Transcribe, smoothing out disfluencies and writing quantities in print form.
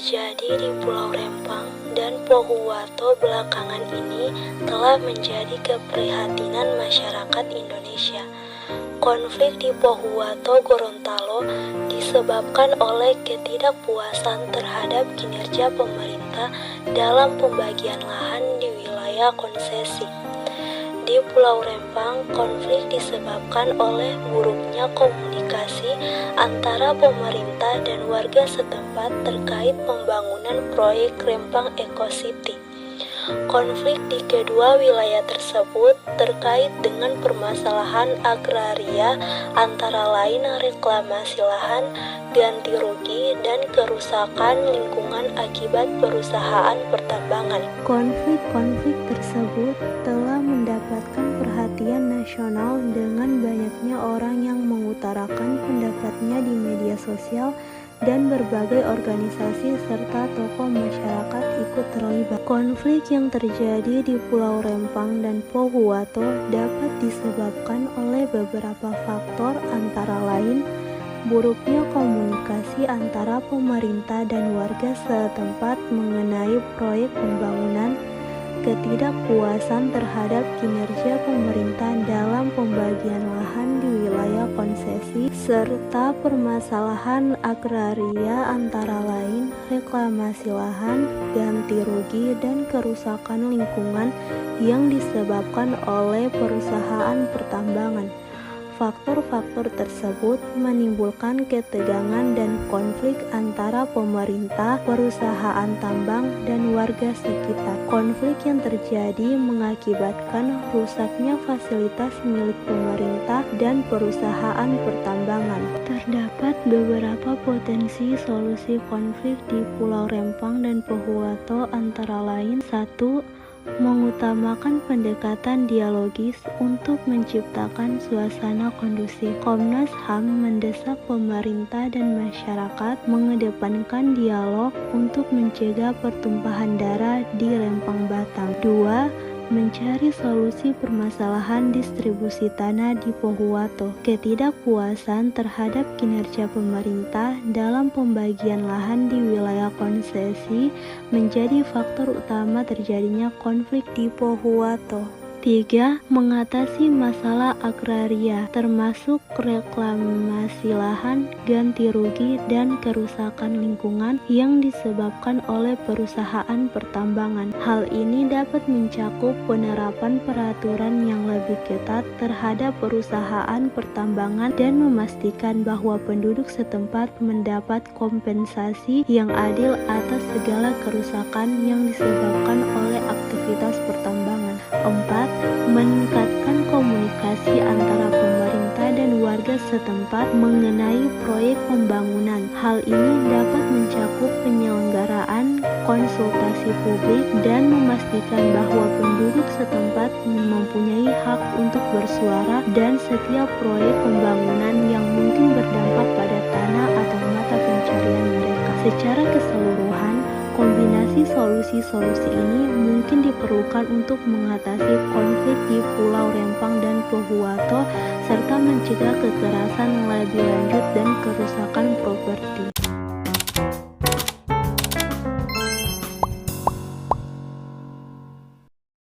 terjadi di Pulau Rempang dan Pohuwato belakangan ini telah menjadi keprihatinan masyarakat Indonesia. Konflik di Pohuwato, Gorontalo disebabkan oleh ketidakpuasan terhadap kinerja pemerintah dalam pembagian lahan di wilayah konsesi. Di Pulau Rempang, konflik disebabkan oleh buruknya komunikasi antara pemerintah dan warga setempat terkait pembangunan proyek Rempang Eco City. Konflik di kedua wilayah tersebut terkait dengan permasalahan agraria antara lain reklamasi lahan, ganti rugi, dan kerusakan lingkungan akibat perusahaan pertambangan. Konflik-konflik tersebut telah mendapatkan perhatian nasional dengan banyaknya orang yang mengutarakan pendapatnya di media sosial dan berbagai organisasi serta tokoh masyarakat ikut terlibat. Konflik yang terjadi di Pulau Rempang dan Pohuwato dapat disebabkan oleh beberapa faktor antara lain buruknya komunikasi antara pemerintah dan warga setempat mengenai proyek pembangunan, ketidakpuasan terhadap kinerja pemerintah dalam pembagian lahan di wilayah konsesi, serta permasalahan agraria antara lain reklamasi lahan, ganti rugi, dan kerusakan lingkungan yang disebabkan oleh perusahaan pertambangan. Faktor-faktor tersebut menimbulkan ketegangan dan konflik antara pemerintah, perusahaan tambang, dan warga sekitar. Konflik yang terjadi mengakibatkan rusaknya fasilitas milik pemerintah dan perusahaan pertambangan. Terdapat beberapa potensi solusi konflik di Pulau Rempang dan Pohuwato antara lain: 1. Mengutamakan pendekatan dialogis untuk menciptakan suasana kondusif. Komnas HAM mendesak pemerintah dan masyarakat mengedepankan dialog untuk mencegah pertumpahan darah di Rempang Batam. 2. Mencari solusi permasalahan distribusi tanah di Pohuwato. Ketidakpuasan terhadap kinerja pemerintah dalam pembagian lahan di wilayah konsesi menjadi faktor utama terjadinya konflik di Pohuwato. 3. Mengatasi masalah agraria, termasuk reklamasi lahan, ganti rugi, dan kerusakan lingkungan yang disebabkan oleh perusahaan pertambangan. Hal ini dapat mencakup penerapan peraturan yang lebih ketat terhadap perusahaan pertambangan dan memastikan bahwa penduduk setempat mendapat kompensasi yang adil atas segala kerusakan yang disebabkan oleh aktivitas pertambangan. 4. Meningkatkan komunikasi antara pemerintah dan warga setempat mengenai proyek pembangunan. Hal ini dapat mencakup penyelenggaraan konsultasi publik dan memastikan bahwa penduduk setempat mempunyai hak untuk bersuara dan setiap proyek pembangunan yang mungkin berdampak pada tanah atau mata pencarian mereka. Secara keseluruhan, kombinasi solusi-solusi ini mungkin diperlukan untuk mengatasi konflik di Pulau Rempang dan Pohuwato serta mencegah kekerasan lebih lanjut dan kerusakan properti.